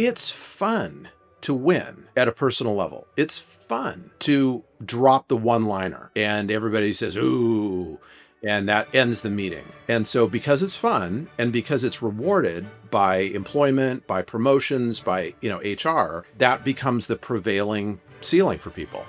It's fun to win at a personal level. It's fun to drop the one-liner and everybody says, "Ooh," and that ends the meeting. And so because it's fun and because it's rewarded by employment, by promotions, by, HR, that becomes the prevailing ceiling for people.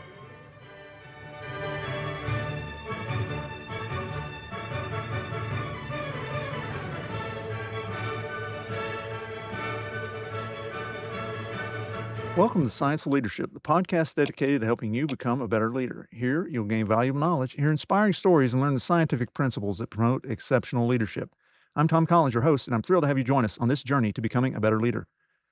Welcome to Science of Leadership, the podcast dedicated to helping you become a better leader. Here, you'll gain valuable knowledge, hear inspiring stories, and learn the scientific principles that promote exceptional leadership. I'm Tom Collins, your host, and I'm thrilled to have you join us on this journey to becoming a better leader.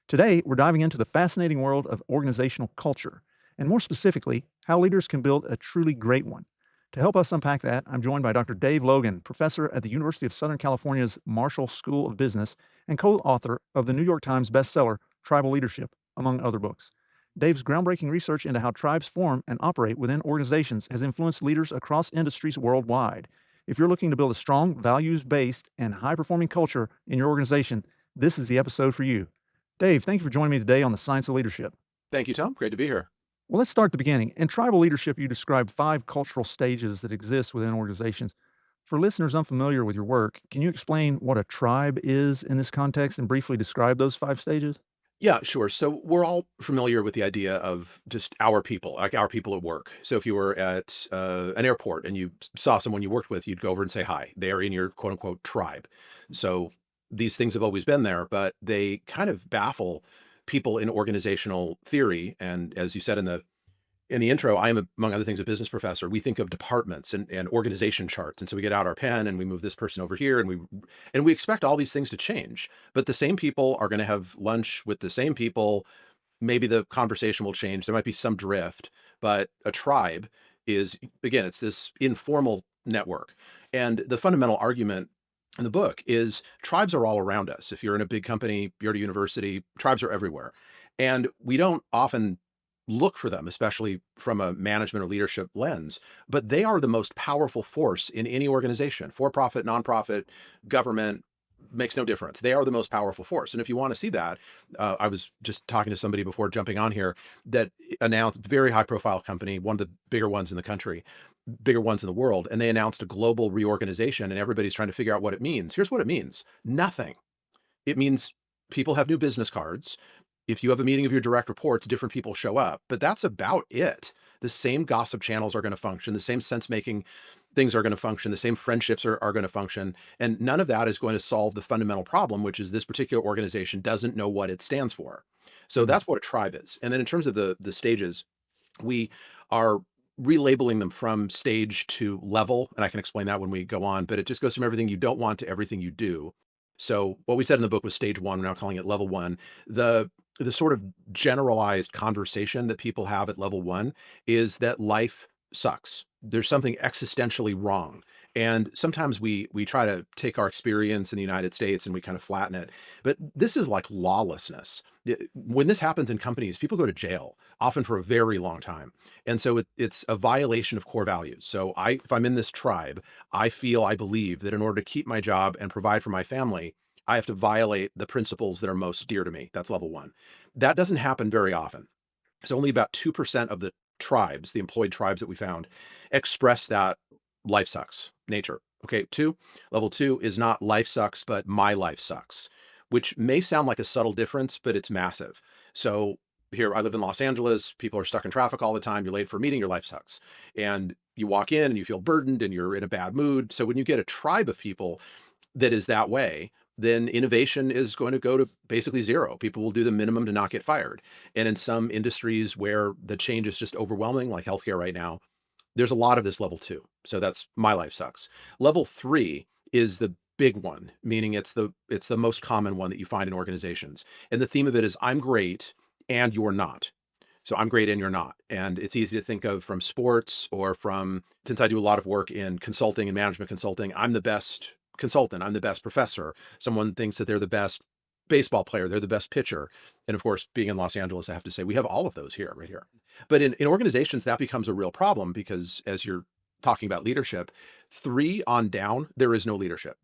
Today, we're diving into the fascinating world of organizational culture, and more specifically, how leaders can build a truly great one. To help us unpack that, I'm joined by Dr. Dave Logan, professor at the University of Southern California's Marshall School of Business and co author of the New York Times bestseller, Tribal Leadership, among other books. Dave's groundbreaking research into how tribes form and operate within organizations has influenced leaders across industries worldwide. If you're looking to build a strong, values based, and high performing culture in your organization, this is the episode for you. Dave, thank you for joining me today on the Science of Leadership. Thank you, Tom. Great to be here. Well, let's start at the beginning. In tribal leadership, you describe 5 cultural stages that exist within organizations. For listeners unfamiliar with your work, can you explain what a tribe is in this context and briefly describe those 5 stages? Yeah, sure. So we're all familiar with the idea of just our people, like our people at work. So if you were at an airport and you saw someone you worked with, you'd go over and say hi. They are in your quote unquote tribe. So these things have always been there, but they kind of baffle people in organizational theory. And as you said in the intro, I am, among other things, a business professor. We think of departments and organization charts. And so we get out our pen and we move this person over here and we expect all these things to change. But the same people are going to have lunch with the same people. Maybe the conversation will change. There might be some drift, but a tribe is, again, it's this informal network. And the fundamental argument in the book is tribes are all around us. If you're in a big company, you're at a university, tribes are everywhere. And we don't often look for them, especially from a management or leadership lens, but they are the most powerful force in any organization, for profit, nonprofit, government, makes no difference. They are the most powerful force. And if you want to see that, I was just talking to somebody before jumping on here that announced very high profile company, one of the bigger ones in the country, bigger ones in the world. And they announced a global reorganization and everybody's trying to figure out what it means. Here's what it means. Nothing. It means people have new business cards. If you have a meeting of your direct reports, different people show up, but that's about it. The same gossip channels are going to function. The same sense making things are going to function. The same friendships are going to function. And none of that is going to solve the fundamental problem, which is this particular organization doesn't know what it stands for. So Mhm. that's what a tribe is. And then in terms of the stages, we are relabeling them from stage to level. And I can explain that when we go on, but it just goes from everything you don't want to everything you do. So what we said in the book was stage one. We're now calling it level one. The sort of generalized conversation that people have at level one is that life sucks. There's something existentially wrong. And sometimes we try to take our experience in the United States and we kind of flatten it. But this is like lawlessness. When this happens in companies, people go to jail, often for a very long time. And so it's a violation of core values. So if I'm in this tribe, I believe that in order to keep my job and provide for my family, I have to violate the principles that are most dear to me. That's level one. That doesn't happen very often. So only about 2% of the tribes, the employed tribes that we found, express that life sucks nature. Okay, level two is not life sucks, but my life sucks, which may sound like a subtle difference, but it's massive. So here, I live in Los Angeles. People are stuck in traffic all the time. You're late for a meeting, your life sucks. And you walk in and you feel burdened and you're in a bad mood. So when you get a tribe of people that is that way, then innovation is going to go to basically zero. People will do the minimum to not get fired. And in some industries where the change is just overwhelming, like healthcare right now, there's a lot of this level two. So that's my life sucks. Level three is the big one, meaning it's the most common one that you find in organizations. And the theme of it is I'm great and you're not. So I'm great and you're not. And it's easy to think of from sports or from, since I do a lot of work in consulting and management consulting, I'm the best consultant, I'm the best professor. Someone thinks that they're the best baseball player, they're the best pitcher. And of course, being in Los Angeles, I have to say we have all of those here, right here. But in organizations, that becomes a real problem because as you're talking about leadership, three on down, there is no leadership.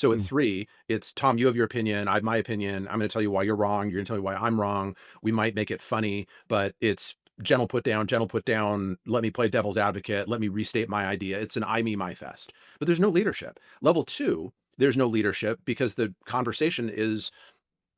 So at Mm, 3, it's, "Tom, you have your opinion, I have my opinion, I'm gonna tell you why you're wrong, you're gonna tell me why I'm wrong." We might make it funny, but it's gentle put down, let me play devil's advocate, let me restate my idea. It's an I, me, my fest. But there's no leadership. Level 2, there's no leadership because the conversation is,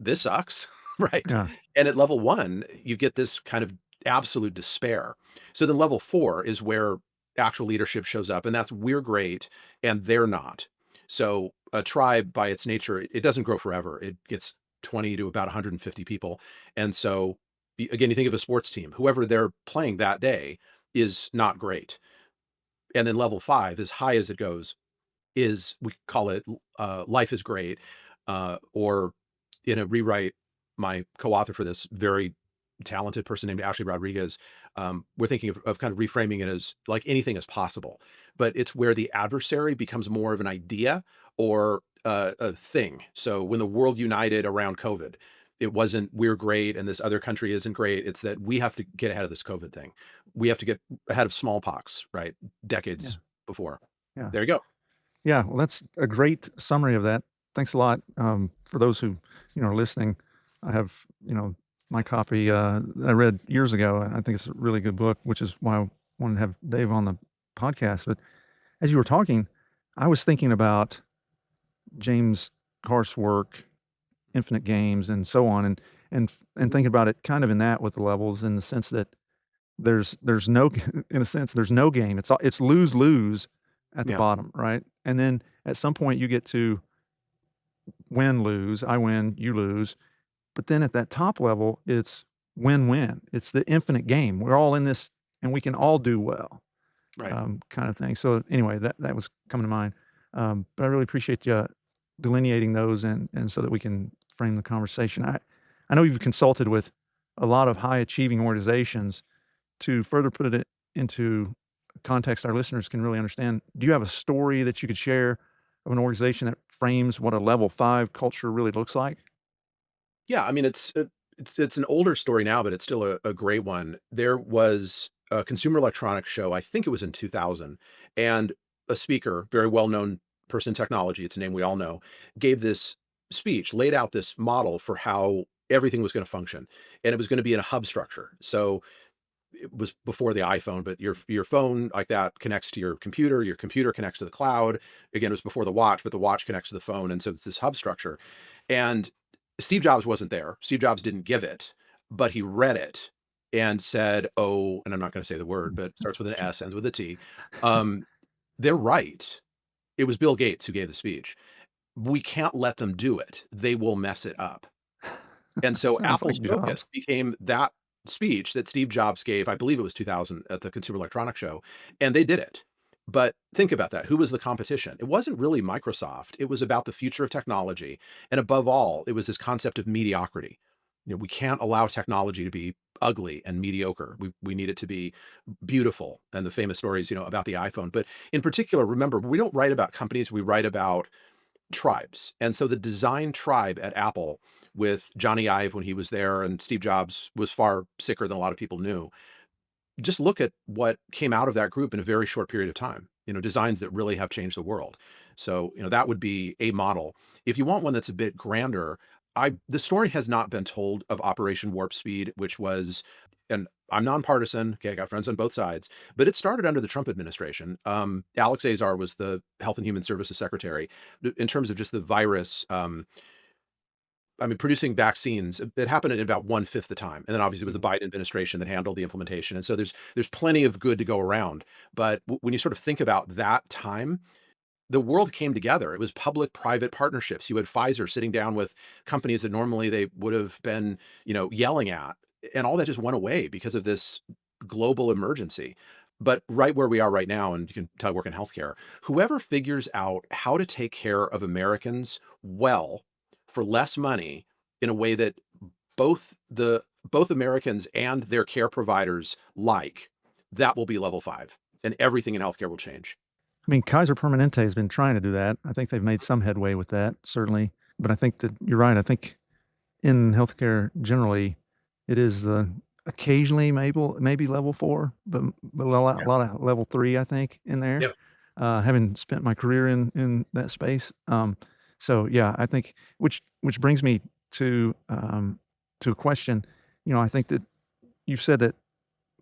"This sucks," right? yeah, And at level 1, you get this kind of absolute despair. So then level 4 is where actual leadership shows up, and that's, "We're great, and they're not." So a tribe by its nature, it doesn't grow forever. It gets 20 to about 150 people. And so, again, you think of a sports team, whoever they're playing that day is not great. And then level 5, as high as it goes, is, we call it, life is great, or in a rewrite, my co-author for this very talented person named Ashley Rodriguez, we're thinking of kind of reframing it as like anything is possible, but it's where the adversary becomes more of an idea or a thing. So when the world united around COVID, it wasn't, "We're great and this other country isn't great." It's that we have to get ahead of this COVID thing. We have to get ahead of smallpox, right? yeah, Decades before. yeah. There you go. Yeah, well, that's a great summary of that. Thanks a lot. For those who, are listening, I have, my copy that I read years ago. And I think it's a really good book, which is why I wanted to have Dave on the podcast. But as you were talking, I was thinking about James Carr's work, Infinite Games, and so on, and thinking about it kind of in that with the levels, in the sense that there's no in a sense, there's no game. It's lose-lose at the Yeah. bottom, right? And then at some point you get to win-lose, I win, you lose, but then at that top level, it's win-win. It's the infinite game. We're all in this, and we can all do well, Right. kind of thing. So anyway, that was coming to mind. But I really appreciate you delineating those, and so that we can frame the conversation. I know you've consulted with a lot of high achieving organizations. To further put it into context our listeners can really understand, do you have a story that you could share of an organization that frames what a level 5 culture really looks like? Yeah, I mean, it's an older story now, but it's still a great one. There was a consumer electronics show, I think it was in 2000, and a speaker, very well-known person in technology, it's a name we all know, gave this speech, laid out this model for how everything was gonna function, and it was gonna be in a hub structure. So it was before the iPhone, but your phone like that connects to your computer connects to the cloud. Again, it was before the watch, but the watch connects to the phone, and so it's this hub structure. And Steve Jobs wasn't there. Steve Jobs didn't give it, but he read it and said, "Oh," and I'm not going to say the word, but starts with an Sure. S, ends with a T. Um, they're right. It was Bill Gates who gave the speech. We can't let them do it. They will mess it up. And so Sounds Apple's like Jobs. focus became that speech that Steve Jobs gave, I believe it was 2000 at the Consumer Electronics Show, and they did it. But think about that. Who was the competition? It wasn't really Microsoft. It was about the future of technology. And above all, it was this concept of mediocrity. We can't allow technology to be ugly and mediocre. We need it to be beautiful. And the famous stories, about the iPhone. But in particular, remember, we don't write about companies, we write about tribes. And so the design tribe at Apple, with Johnny Ive when he was there, and Steve Jobs was far sicker than a lot of people knew. Just look at what came out of that group in a very short period of time. Designs that really have changed the world. So, that would be a model. If you want one that's a bit grander, the story has not been told of Operation Warp Speed, which was, and I'm nonpartisan. Okay, I got friends on both sides, but it started under the Trump administration. Alex Azar was the Health and Human Services Secretary. In terms of just the virus, I mean, producing vaccines, it happened in about one-fifth the time, and then obviously it was the Mhm. Biden administration that handled the implementation, and so there's plenty of good to go around, but when you sort of think about that time, the world came together. It was public-private partnerships. You had Pfizer sitting down with companies that normally they would have been, yelling at, and all that just went away because of this global emergency. But right where we are right now, and you can tell I work in healthcare, whoever figures out how to take care of Americans well for less money in a way that both Americans and their care providers like, that will be level 5, and everything in healthcare will change. I mean, Kaiser Permanente has been trying to do that. I think they've made some headway with that, certainly. But I think that you're right. I think in healthcare generally, it is the occasionally maybe level 4, but a lot of level 3, I think, in there, Yeah. having spent my career in that space. So, yeah, I think which brings me to a question. I think that you've said that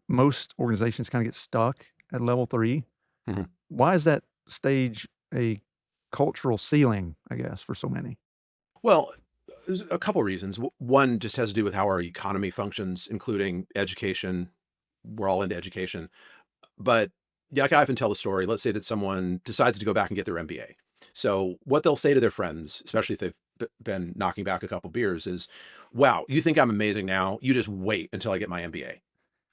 most organizations kinda get stuck at level 3. Mhm. Why is that stage a cultural ceiling, I guess, for so many? Well, there's a couple reasons. One just has to do with how our economy functions, including education. We're all into education. But yeah, like I often tell the story. Let's say that someone decides to go back and get their MBA. So what they'll say to their friends, especially if they've been knocking back a couple beers, is, "Wow, you think I'm amazing now? You just wait until I get my MBA."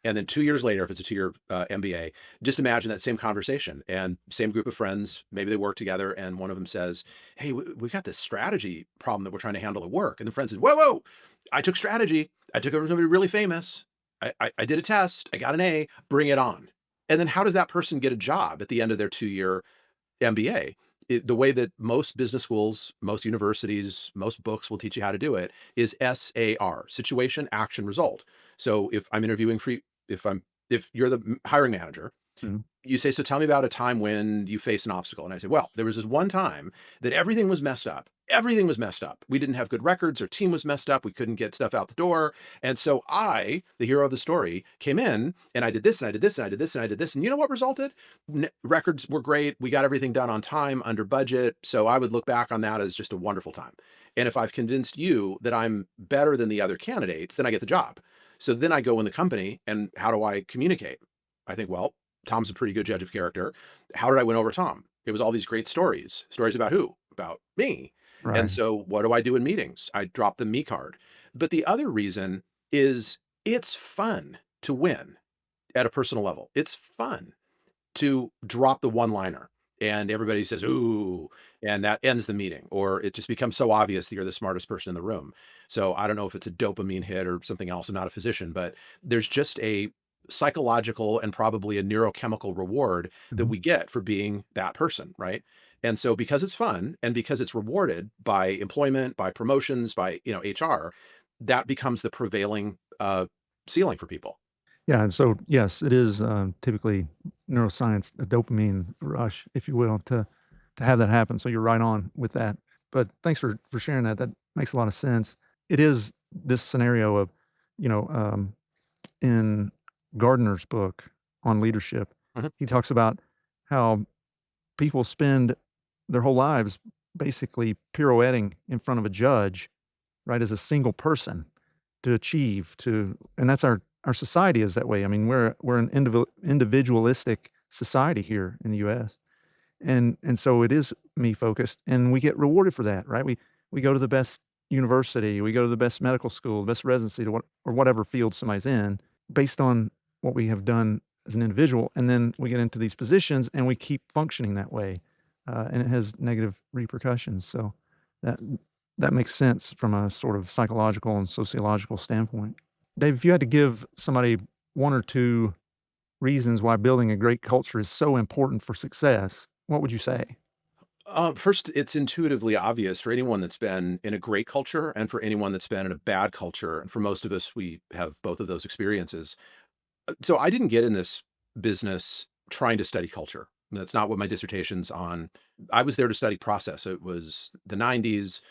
And then 2 years later, if it's a 2-year, MBA, just imagine that same conversation and same group of friends, maybe they work together and one of them says, "Hey, we got this strategy problem that we're trying to handle at work." And the friend says, "Whoa, whoa, I took strategy. I took over somebody really famous. I did a test. I got an A. Bring it on." And then how does that person get a job at the end of their 2-year MBA? The way that most business schools, most universities, most books will teach you how to do it is SAR, situation, action, result. So if I'm interviewing for, if I'm, if you're the hiring manager, Mhm. you say, "So tell me about a time when you faced an obstacle." And I say, "Well, there was this one time that everything was messed up. Everything was messed up. We didn't have good records. Our team was messed up. We couldn't get stuff out the door. And so I, the hero of the story, came in and I did this and I did this and I did this and I did this. And you know what resulted? Records were great. We got everything done on time, under budget. So I would look back on that as just a wonderful time. And if I've convinced you that I'm better than the other candidates, then I get the job." So then I go in the company and how do I communicate? I think, well, Tom's a pretty good judge of character. How did I win over Tom? It was all these great stories. Stories about who? About me. And Right. so what do I do in meetings? I drop the me card. But the other reason is it's fun to win at a personal level. It's fun to drop the one-liner and everybody says, "Ooh," and that ends the meeting, or it just becomes so obvious that you're the smartest person in the room. So I don't know if it's a dopamine hit or something else. I'm not a physician, but there's just a psychological and probably a neurochemical reward that Mhm. we get for being that person, right? And so because it's fun and because it's rewarded by employment, by promotions, by, HR, that becomes the prevailing ceiling for people. Yeah, and so, yes, it is, typically neuroscience, a dopamine rush, if you will, to have that happen, so you're right on with that. But thanks for sharing that, that makes a lot of sense. It is this scenario of, you know, in Gardner's book on leadership, Mhm. he talks about how people spend their whole lives basically pirouetting in front of a judge, right, as a single person to achieve, to and that's our society is that way. I mean, we're an individualistic society here in the US, and so it is me focused, and we get rewarded for that, right? We go to the best university, we go to the best medical school, the best residency to what or whatever field somebody's in, based on what we have done as an individual, and then we get into these positions, and we keep functioning that way, and it has negative repercussions. So that that makes sense from a sort of psychological and sociological standpoint. Dave, if you had to give somebody one or two reasons why building a great culture is so important for success, what would you say? First, it's intuitively obvious for anyone that's been in a great culture and for anyone that's been in a bad culture. And for most of us, we have both of those experiences. So I didn't get in this business trying to study culture. That's not what my dissertation's on. I was there to study process. It was the 90s.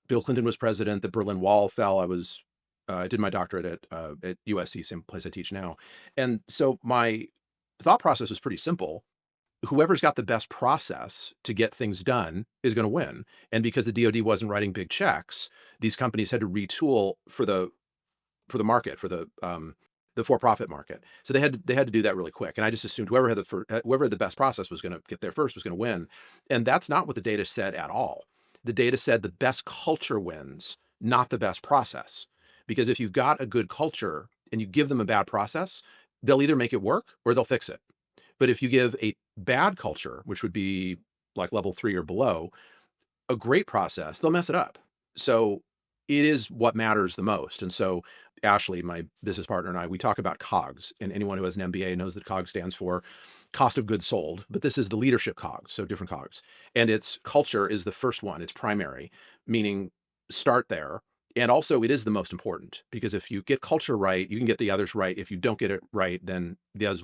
Bill Clinton was president. The Berlin Wall fell. I did my doctorate at USC, same place I teach now. And so my thought process was pretty simple. Whoever's got the best process to get things done is going to win. And because the DoD wasn't writing big checks, these companies had to retool for the market, for the for-profit market. So they had to do that really quick. And I just assumed whoever had the best process was going to get there first was going to win. And that's not what the data said at all. The data said the best culture wins, not the best process. Because if you've got a good culture and you give them a bad process, they'll either make it work or they'll fix it. But if you give a bad culture, which would be like level 3 or below, a great process, they'll mess it up. So it is what matters the most. And so Ashley, my business partner, and I, we talk about COGS. And anyone who has an MBA knows that COGS stands for cost of goods sold. But this is the leadership COGS, so different COGS. And its culture is the first one. It's primary, meaning start there. And also, it is the most important because if you get culture right, you can get the others right. If you don't get it right, then the others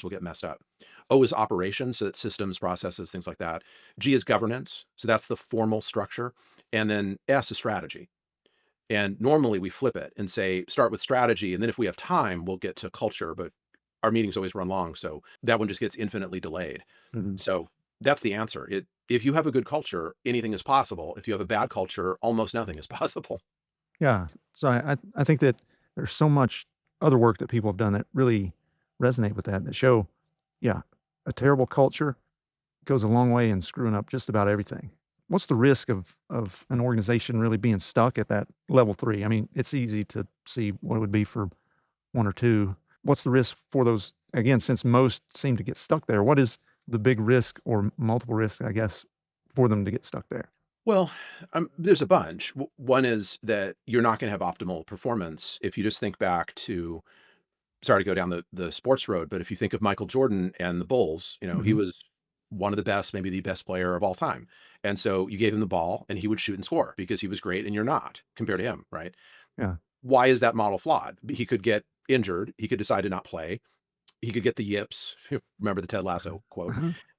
will get messed up. O is operations, so that's systems, processes, things like that. G is governance, so that's the formal structure. and then S is strategy. And normally we flip it and say, start with strategy. And then if we have time, we'll get to culture. But our meetings always run long. So that one just gets infinitely delayed. Mhm. So that's the answer. If you have a good culture, anything is possible. If you have a bad culture, almost nothing is possible. Yeah. So I think that there's so much other work that people have done that really resonate with that show, yeah, a terrible culture goes a long way in screwing up just about everything. What's the risk of an organization really being stuck at that level 3? I mean, it's easy to see what it would be for 1 or 2. What's the risk for those again, since most seem to get stuck there, what is the big risk or multiple risks, I guess, for them to get stuck there? Well, there's a bunch. One is that you're not going to have optimal performance. If you just think back to, sorry to go down the sports road, but if you think of Michael Jordan and the Bulls, he Mhm. was one of the best, maybe the best player of all time. And so you gave him the ball and he would shoot and score because he was great and you're not compared to him, right? Yeah. Why is that model flawed? He could get injured. He could decide to not play. He could get the yips. Remember the Ted Lasso quote.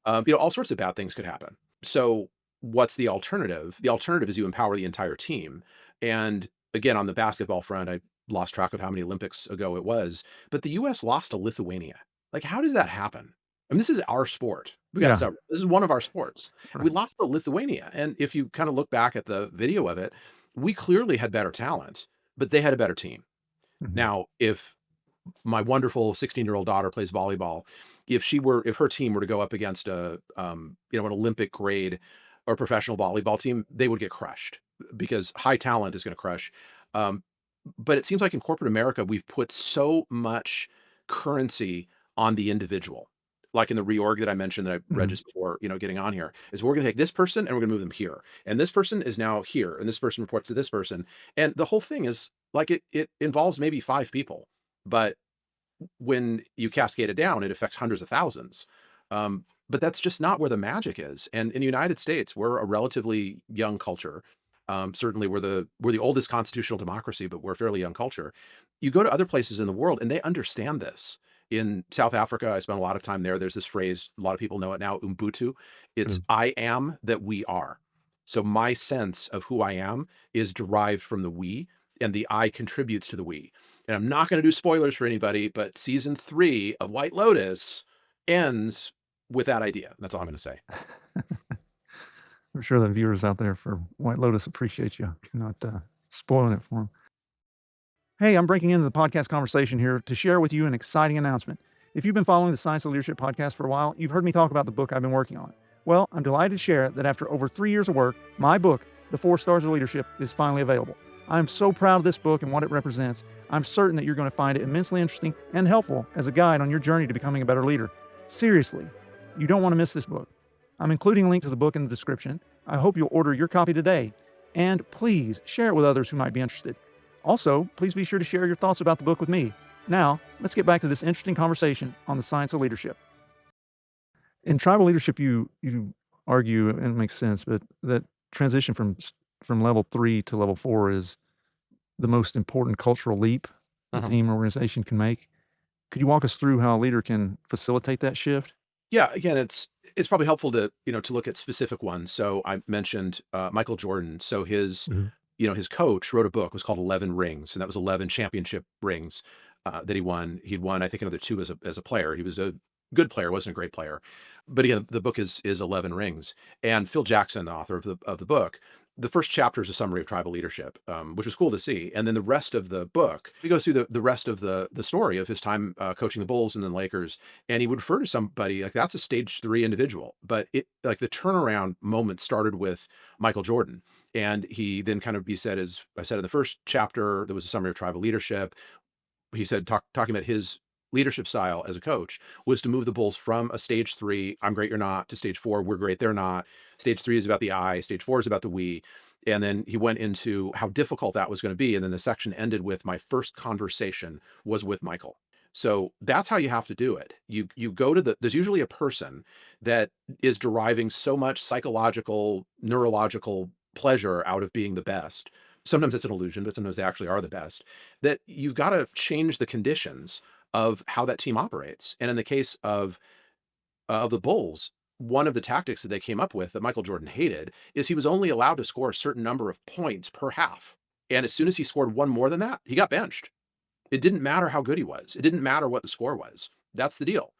Uh-huh. All sorts of bad things could happen. So what's the alternative? The alternative is you empower the entire team. And again, on the basketball front, I lost track of how many Olympics ago it was, but the US lost to Lithuania. Like, how does that happen? I mean, this is our sport. We got Yeah. several. This is one of our sports. We Right. lost to Lithuania. And if you kind of look back at the video of it, we clearly had better talent, but they had a better team. Mhm. Now, if my wonderful 16-year-old daughter plays volleyball, if her team were to go up against an Olympic grade or professional volleyball team, they would get crushed because high talent is going to crush. Um, but it seems like in corporate America, we've put so much currency on the individual. Like in the reorg that I mentioned that I read Mhm. just before, getting on here, is we're going to take this person and we're going to move them here. And this person is now here. And this person reports to this person. And the whole thing is like it involves maybe 5 people. But when you cascade it down, it affects hundreds of thousands. But that's just not where the magic is. And in the United States, we're a relatively young culture. Certainly, we're the oldest constitutional democracy, but we're a fairly young culture. You go to other places in the world, and they understand this. In South Africa, I spent a lot of time there. There's this phrase, a lot of people know it now, Ubuntu. It's Mm. I am that we are. So my sense of who I am is derived from the we, and the I contributes to the we. And I'm not going to do spoilers for anybody, but season 3 of White Lotus ends with that idea. That's all I'm going to say. I'm sure the viewers out there for White Lotus appreciate you not, spoiling it for them. Hey, I'm breaking into the podcast conversation here to share with you an exciting announcement. If you've been following the Science of Leadership podcast for a while, you've heard me talk about the book I've been working on. Well, I'm delighted to share that after over 3 years of work, my book, The 4 Stars of Leadership, is finally available. I'm so proud of this book and what it represents. I'm certain that you're going to find it immensely interesting and helpful as a guide on your journey to becoming a better leader. Seriously, you don't want to miss this book. I'm including a link to the book in the description. I hope you'll order your copy today. And please share it with others who might be interested. Also, please be sure to share your thoughts about the book with me. Now, let's get back to this interesting conversation on the science of leadership. In tribal leadership, you argue, and it makes sense, but that transition from level 3 to level 4 is the most important cultural leap a Uh-huh. team or organization can make. Could you walk us through how a leader can facilitate that shift? Yeah, again, it's probably helpful to look at specific ones. So I mentioned Michael Jordan. So Mhm. his coach wrote a book. It was called 11 Rings, and that was 11 championship rings that he won. He'd won, I think, another two as a player. He was a good player, wasn't a great player, but again, the book is 11 Rings. And Phil Jackson, the author of the book, the first chapter is a summary of tribal leadership, which was cool to see. And then the rest of the book, he goes through the rest of the story of his time coaching the Bulls and then Lakers, and he would refer to somebody like that's a stage 3 individual. But it like the turnaround moment started with Michael Jordan. And he then kind of he said, as I said in the first chapter, there was a summary of tribal leadership. He said, talking about his leadership style as a coach was to move the Bulls from a stage 3, I'm great, you're not, to stage 4, we're great, they're not. Stage 3 is about the I, stage 4 is about the we. And then he went into how difficult that was going to be. And then the section ended with my first conversation was with Michael. So that's how you have to do it. You go to there's usually a person that is deriving so much psychological, neurological pleasure out of being the best. Sometimes it's an illusion, but sometimes they actually are the best. That you've got to change the conditions of how that team operates. And in the case of the Bulls, one of the tactics that they came up with that Michael Jordan hated is he was only allowed to score a certain number of points per half. And as soon as he scored one more than that, he got benched. It didn't matter how good he was. It didn't matter what the score was. That's the deal.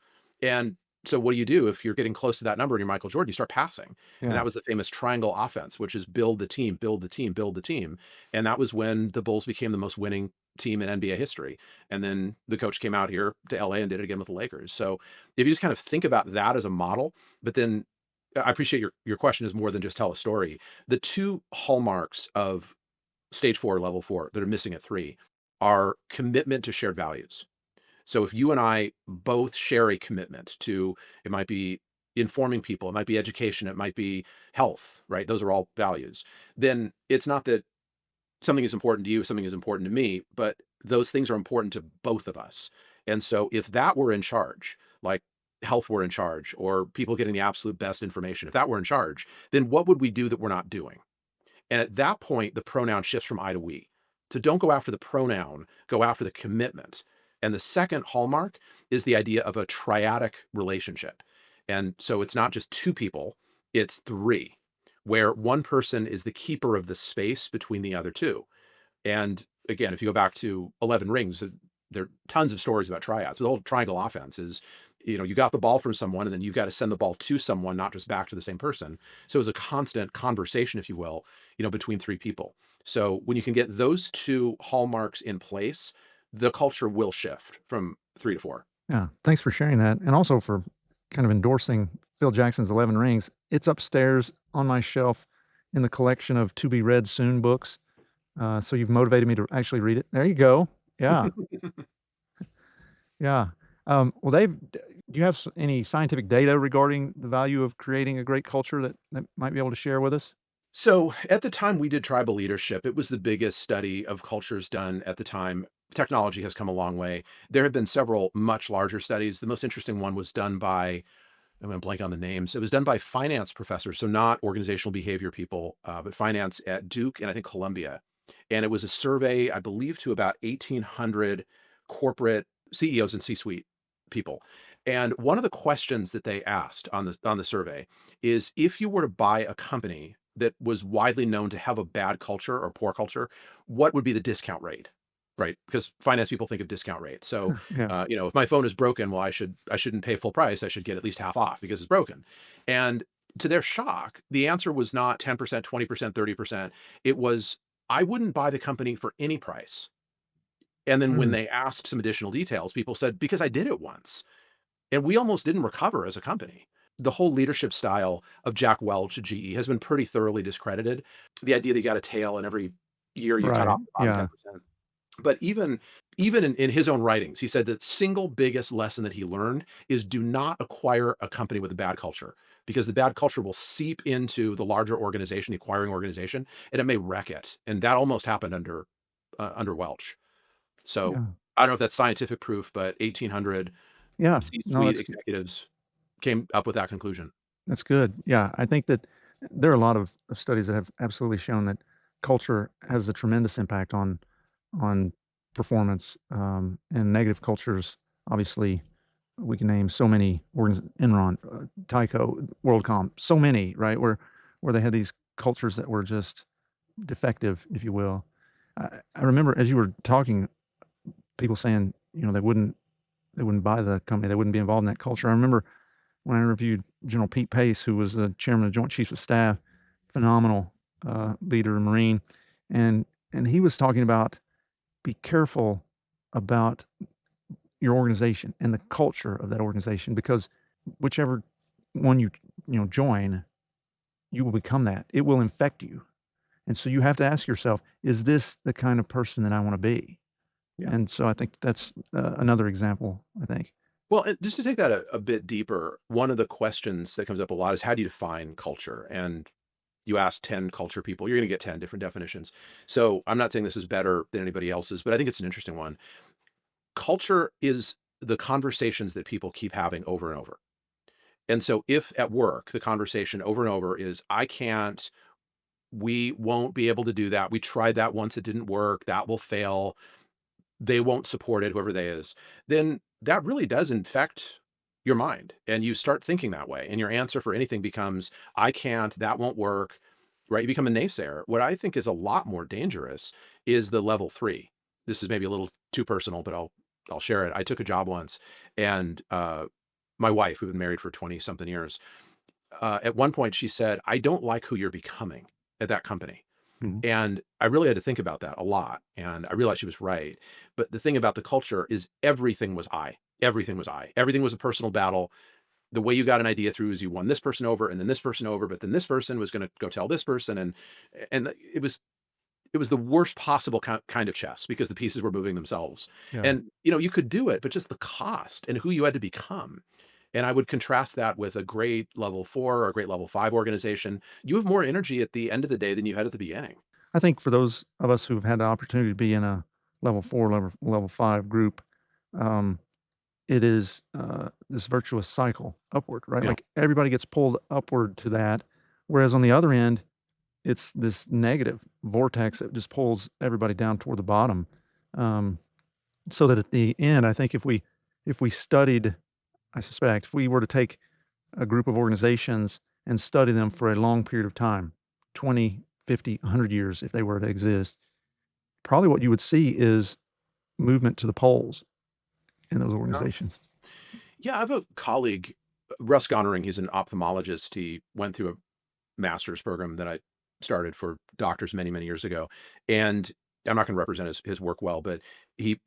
And so what do you do if you're getting close to that number and you're Michael Jordan? You start passing. And Yeah. that was the famous triangle offense, which is build the team, build the team, build the team. And that was when the Bulls became the most winning team in NBA history. And then the coach came out here to LA and did it again with the Lakers. So if you just kind of think about that as a model, but then I appreciate your question is more than just tell a story. The two hallmarks of stage 4, level 4 that are missing at 3 are commitment to shared values. So if you and I both share a commitment to, it might be informing people, it might be education, it might be health, right? Those are all values. Then it's not that something is important to you, something is important to me, but those things are important to both of us. And so if that were in charge, like health were in charge, or people getting the absolute best information, if that were in charge, then what would we do that we're not doing? And at that point, the pronoun shifts from I to we. So don't go after the pronoun, go after the commitment. And the second hallmark is the idea of a triadic relationship. And so it's not just two people, it's three, where one person is the keeper of the space between the other two. And again, if you go back to 11 Rings, there are tons of stories about triads. The whole triangle offense is, you got the ball from someone and then you've got to send the ball to someone, not just back to the same person. So it's a constant conversation, if you will, between three people. So when you can get those two hallmarks in place, the culture will shift from 3 to 4. Yeah. Thanks for sharing that, and also for kind of endorsing Phil Jackson's 11 Rings. It's upstairs on my shelf in the collection of to be read soon books. So you've motivated me to actually read it. There you go. Yeah. Yeah. Well, Dave, do you have any scientific data regarding the value of creating a great culture that might be able to share with us? So at the time we did tribal leadership, it was the biggest study of cultures done at the time. Technology has come a long way. There have been several much larger studies. The most interesting one was done by, I'm going to blank on the names. It was done by finance professors, so not organizational behavior people, but finance at Duke and I think Columbia. And it was a survey, I believe, to about 1,800 corporate CEOs and C-suite people. And one of the questions that they asked on the survey is if you were to buy a company that was widely known to have a bad culture or poor culture, what would be the discount rate? Right? Because finance people think of discount rate. So Yeah. if my phone is broken, well, I shouldn't pay full price. I should get at least half off because it's broken. And to their shock, the answer was not 10%, 20%, 30%. It was, I wouldn't buy the company for any price. And then when Mm, they asked some additional details, people said, because I did it once. And we almost didn't recover as a company. The whole leadership style of Jack Welch at GE has been pretty thoroughly discredited. The idea that you got a tail and every year you cut right. off the bottom Yeah. 10%. But even in his own writings, he said the single biggest lesson that he learned is do not acquire a company with a bad culture because the bad culture will seep into the larger organization, the acquiring organization, and it may wreck it. And that almost happened under Welch. So Yeah. I don't know if that's scientific proof, but 1,800 Yeah. No, C-suite executives came up with that conclusion. that's good. Yeah, I think that there are a lot of studies that have absolutely shown that culture has a tremendous impact on performance, and negative cultures. Obviously, we can name so many Enron, Tyco, WorldCom, so many, right? Where they had these cultures that were just defective, if you will. I remember as you were talking, people saying, they wouldn't buy the company, they wouldn't be involved in that culture. I remember when I interviewed General Pete Pace, who was the chairman of Joint Chiefs of Staff, phenomenal, leader, Marine, and he was talking about, "Be careful about your organization and the culture of that organization because whichever one join, you will become that. It will infect you, and so you have to ask yourself, is this the kind of person that I wanna be?" Yeah. And so I think that's, another example, I think. Well, and just to take that a bit deeper, one of the questions that comes up a lot is how do you define culture? And you ask 10 culture people, you're going to get 10 different definitions. So I'm not saying this is better than anybody else's, but I think it's an interesting one. Culture is the conversations that people keep having over and over. And so if at work, the conversation over and over is, I can't, we won't be able to do that. We tried that once, it didn't work. That will fail. They won't support it, whoever they is. Then that really does infect your mind, and you start thinking that way, and your answer for anything becomes, "I can't, that won't work," right? You become a naysayer. What I think is a lot more dangerous is the level 3. This is maybe a little too personal, but I'll share it. I took a job once, and, my wife, we've been married for 20 something years, at one point she said, "I don't like who you're becoming at that company." Mhm. And I really had to think about that a lot, and I realized she was right. But the thing about the culture is everything was I. Everything was I. Everything was a personal battle. The way you got an idea through is you won this person over and then this person over, but then this person was going to go tell this person, and it was the worst possible kind of chess because the pieces were moving themselves. Yeah. And you could do it, but just the cost and who you had to become. And I would contrast that with a great level 4 or a great level 5 organization. You have more energy at the end of the day than you had at the beginning. I think for those of us who've had the opportunity to be in a level 4, level 5 group, um, it is, this virtuous cycle upward, right? Yeah. Like, everybody gets pulled upward to that, whereas on the other end, it's this negative vortex that just pulls everybody down toward the bottom. Um, so that at the end, I think if we studied, I suspect, if we were to take a group of organizations and study them for a long period of time, 20, 50, 100 years, if they were to exist, probably what you would see is movement to the poles in those organizations. Yeah, I have a colleague, Russ Gonnering, he's an ophthalmologist. He went through a master's program that I started for doctors many, many years ago. And I'm not going to represent his work well, but he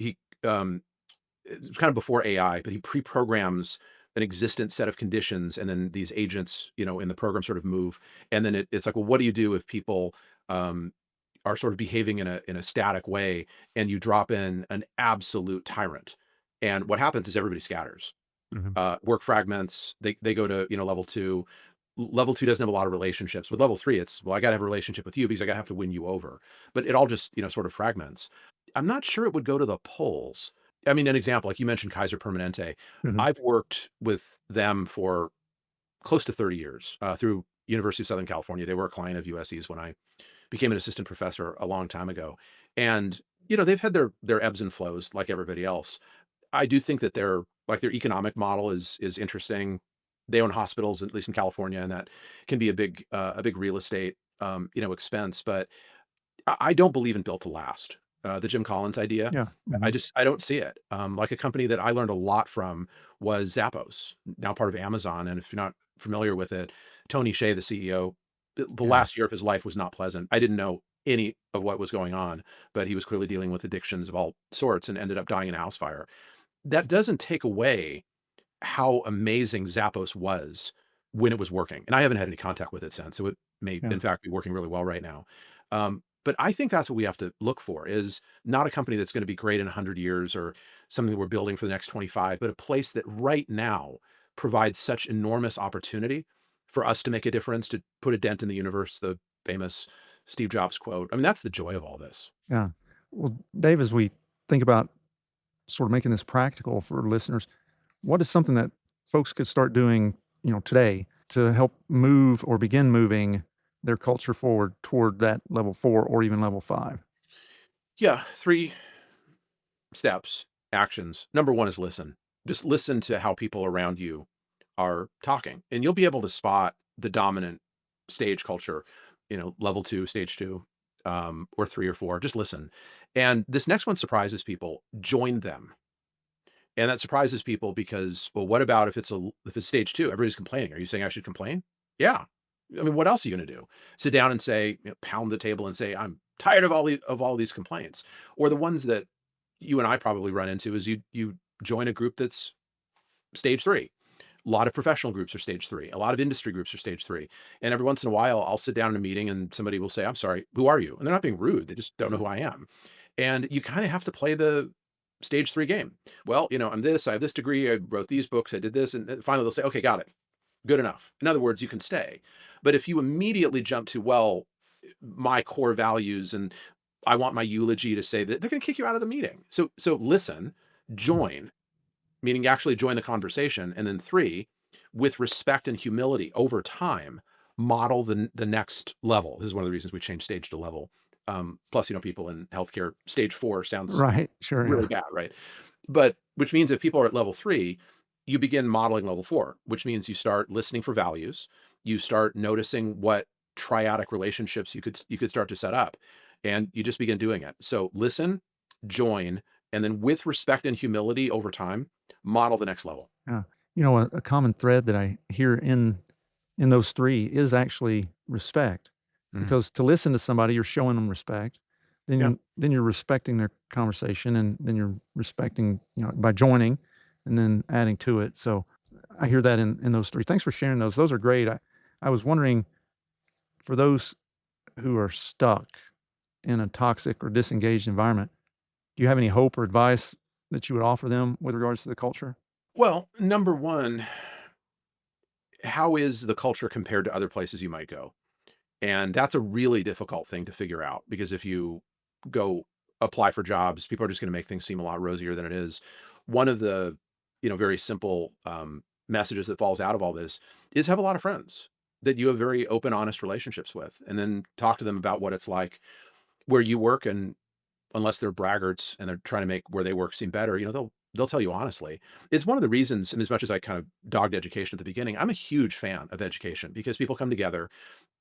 it's kind of before AI, but he pre-programs an existent set of conditions, and then these agents, in the program sort of move. And then it's like, well, what do you do if people um, are sort of behaving in a static way, and you drop in an absolute tyrant? And what happens is everybody scatters, Mhm. work fragments. They go to level 2. Level 2 doesn't have a lot of relationships. With level 3, it's, well, I got to have a relationship with you because I got to have to win you over. But it all just sort of fragments. I'm not sure it would go to the polls. I mean, an example, like you mentioned, Kaiser Permanente. Mhm. I've worked with them for close to 30 years, through University of Southern California. They were a client of USC's when I became an assistant professor a long time ago. And they've had their ebbs and flows like everybody else. I do think that their economic model is interesting. They own hospitals, at least in California, and that can be a big real estate expense. But I don't believe in built to last. The Jim Collins idea, Yeah. I Mhm. just I don't see it. Like a company that I learned a lot from was Zappos, now part of Amazon. And if you're not familiar with it, Tony Hsieh, the CEO, the Yeah. last year of his life was not pleasant. I didn't know any of what was going on, but he was clearly dealing with addictions of all sorts and ended up dying in a house fire. That doesn't take away how amazing Zappos was when it was working, and I haven't had any contact with it since, so it may, Yeah. in fact, be working really well right now. But I think that's what we have to look for, is not a company that's gonna be great in 100 years or something that we're building for the next 25, but a place that right now provides such enormous opportunity for us to make a difference, to put a dent in the universe, the famous Steve Jobs quote. I mean, that's the joy of all this. Yeah. Well, Dave, as we think about sort of making this practical for listeners, what is something that folks could start doing, today to help move or begin moving their culture forward toward that level 4 or even level 5? Yeah, 3 steps, actions. Number 1 is listen. Just listen to how people around you are talking, and you'll be able to spot the dominant stage culture, level 2, stage 2, or 3 or 4. Just listen. And this next one surprises people. Join them. And that surprises people because, well, what about if it's stage 2? Everybody's complaining. Are you saying I should complain? Yeah. I mean, what else are you gonna do? Sit down and say, pound the table and say, "I'm tired of all these complaints." Or the ones that you and I probably run into is you join a group that's stage 3. A lot of professional groups are stage 3. A lot of industry groups are stage 3. And every once in a while, I'll sit down in a meeting and somebody will say, "I'm sorry, who are you?" And they're not being rude. They just don't know who I am. And you kind of have to play the stage 3 game. Well, I'm this, I have this degree, I wrote these books, I did this. And then finally they'll say, "Okay, got it. Good enough." In other words, you can stay. But if you immediately jump to, well, my core values and I want my eulogy to say that, they're going to kick you out of the meeting. So listen, Mhm. join, meaning actually join the conversation. And then 3, with respect and humility over time, model the next level. This is one of the reasons we changed stage to level. Plus, people in healthcare, stage 4 sounds Right. Sure. Yeah. really bad, right? But which means if people are at level 3, you begin modeling level 4, which means you start listening for values. You start noticing what triadic relationships you could start to set up, and you just begin doing it. So listen, join, and then with respect and humility over time, model the next level. Yeah. A common thread that I hear in those 3 is actually respect, Mhm. because to listen to somebody, you're showing them respect, Yeah. then you're respecting their conversation, and then you're respecting, by joining and then adding to it, so I hear that in those 3. Thanks for sharing those. Those are great. I was wondering, for those who are stuck in a toxic or disengaged environment, do you have any hope or advice that you would offer them with regards to the culture? Well, number 1, how is the culture compared to other places you might go? And that's a really difficult thing to figure out because if you go apply for jobs, people are just going to make things seem a lot rosier than it is. One of the, very simple messages that falls out of all this is have a lot of friends that you have very open, honest relationships with, and then talk to them about what it's like where you work. And unless they're braggarts and they're trying to make where they work seem better, they'll tell you honestly. It's one of the reasons, and as much as I kind of dogged education at the beginning, I'm a huge fan of education because people come together.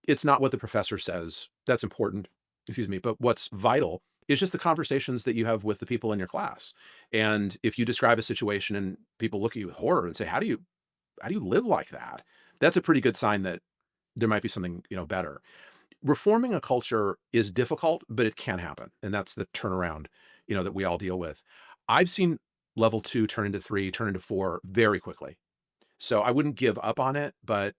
It's not what the professor says that's important, excuse me, but what's vital is just the conversations that you have with the people in your class. And if you describe a situation and people look at you with horror and say, how do you live like that? That's a pretty good sign that there might be something, better. Reforming a culture is difficult, but it can happen. And that's the turnaround, that we all deal with. I've seen level 2 turn into 3, turn into 4 very quickly. So I wouldn't give up on it, but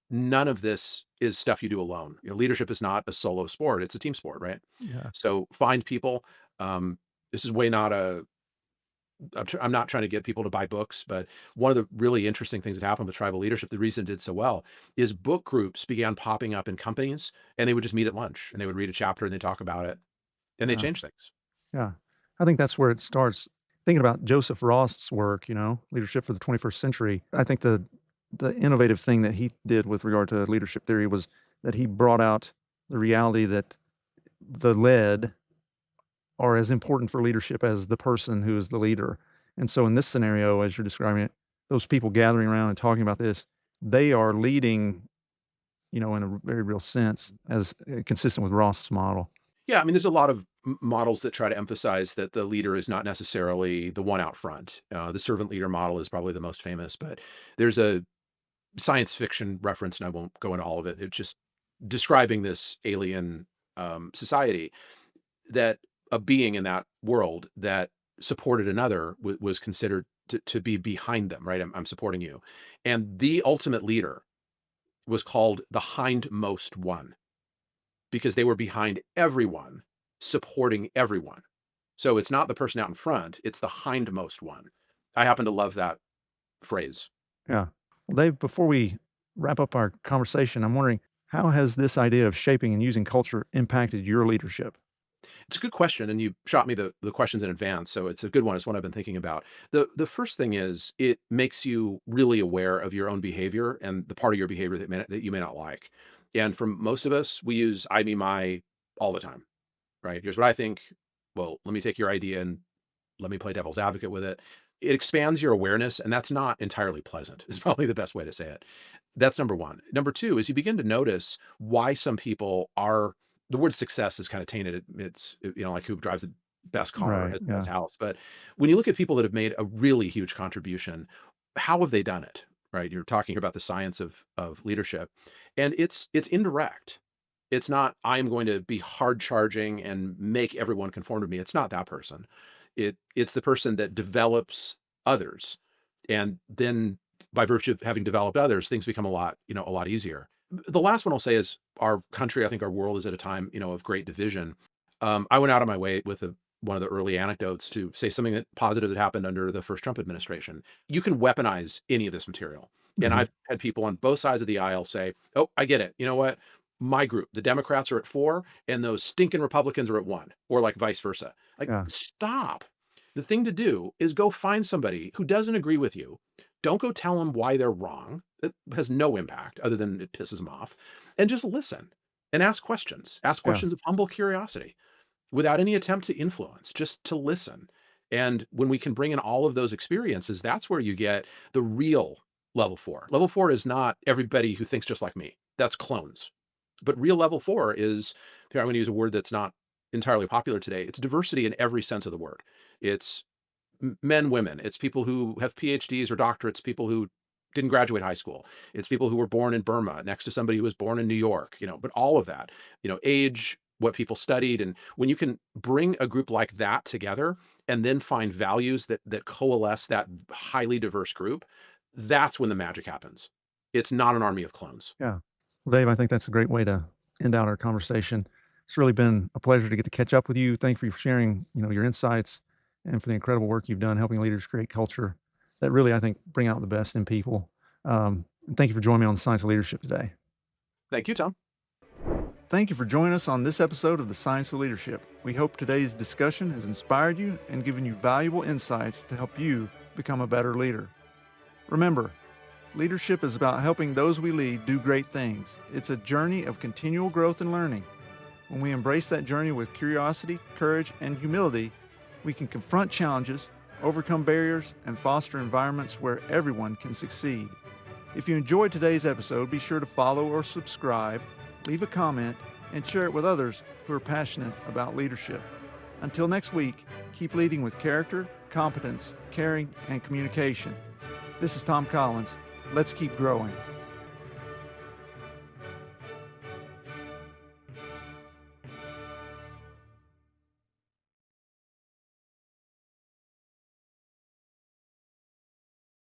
none of this is stuff you do alone. Leadership is not a solo sport, it's a team sport, right? Yeah. So find people. This is way not a I'm not trying to get people to buy books, but one of the really interesting things that happened with tribal leadership, the reason it did so well, is book groups began popping up in companies, and they would just meet at lunch, and they would read a chapter, and they talk about it, and they Yeah. change things. Yeah. I think that's where it starts. Thinking about Joseph Ross's work, leadership for the 21st century. I think the innovative thing that he did with regard to leadership theory was that he brought out the reality that the led are as important for leadership as the person who is the leader. And so in this scenario, as you're describing it, those people gathering around and talking about this, they are leading, in a very real sense, as consistent with Ross's model. Yeah, I mean, there's a lot of models that try to emphasize that the leader is not necessarily the one out front. The servant leader model is probably the most famous, but there's a science fiction reference, and I won't go into all of it. It's just describing this alien society that a being in that world that supported another was considered to be behind them, right? I'm supporting you. And the ultimate leader was called the hindmost one because they were behind everyone, supporting everyone. So it's not the person out in front, it's the hindmost one. I happen to love that phrase. Yeah. Well, Dave, before we wrap up our conversation, I'm wondering, how has this idea of shaping and using culture impacted your leadership? It's a good question, and you shot me the questions in advance, so it's a good one. It's one I've been thinking about. The first thing is it makes you really aware of your own behavior and the part of your behavior that you may not like. And for most of us, we use I, me, my all the time, right? Here's what I think. Well, let me take your idea and let me play devil's advocate with it. It expands your awareness, and that's not entirely pleasant, is probably the best way to say it. That's number one. Number two is you begin to notice why some people are the word success is kind of tainted. It's, like who drives the best car or Right. has the best Yeah. house. But when you look at people that have made a really huge contribution, how have they done it? Right. You're talking about the science of leadership. And it's indirect. It's not, I'm going to be hard charging and make everyone conform to me. It's not that person. It's the person that develops others. And then by virtue of having developed others, things become a lot easier. The last one I'll say is our country, I think our world is at a time, of great division. I went out of my way with one of the early anecdotes to say something that positive that happened under the first Trump administration. You can weaponize any of this material. And Mhm. I've had people on both sides of the aisle say, "Oh, I get it. You know what? My group, the Democrats are at 4 and those stinking Republicans are at 1," or like vice versa. Like, Yeah. stop. The thing to do is go find somebody who doesn't agree with you. Don't go tell them why they're wrong. It has no impact other than it pisses them off. And just listen and ask questions. Ask Yeah. questions of humble curiosity without any attempt to influence, just to listen. And when we can bring in all of those experiences, that's where you get the real level 4. Level 4 is not everybody who thinks just like me. That's clones. But real level 4 is, here I'm going to use a word that's not entirely popular today. It's diversity in every sense of the word. It's men, women. It's people who have PhDs or doctorates, people who didn't graduate high school. It's people who were born in Burma next to somebody who was born in New York, but all of that, age, what people studied. And when you can bring a group like that together and then find values that coalesce that highly diverse group, that's when the magic happens. It's not an army of clones. Yeah. Well, Dave, I think that's a great way to end out our conversation. It's really been a pleasure to get to catch up with you. Thank you for sharing, your insights and for the incredible work you've done helping leaders create culture that really, I think, bring out the best in people. And thank you for joining me on the Science of Leadership today. Thank you, Tom. Thank you for joining us on this episode of the Science of Leadership. We hope today's discussion has inspired you and given you valuable insights to help you become a better leader. Remember, leadership is about helping those we lead do great things. It's a journey of continual growth and learning. When we embrace that journey with curiosity, courage, and humility, we can confront challenges, overcome barriers, and foster environments where everyone can succeed. If you enjoyed today's episode, be sure to follow or subscribe, leave a comment, and share it with others who are passionate about leadership. Until next week, keep leading with character, competence, caring, and communication. This is Tom Collins. Let's keep growing.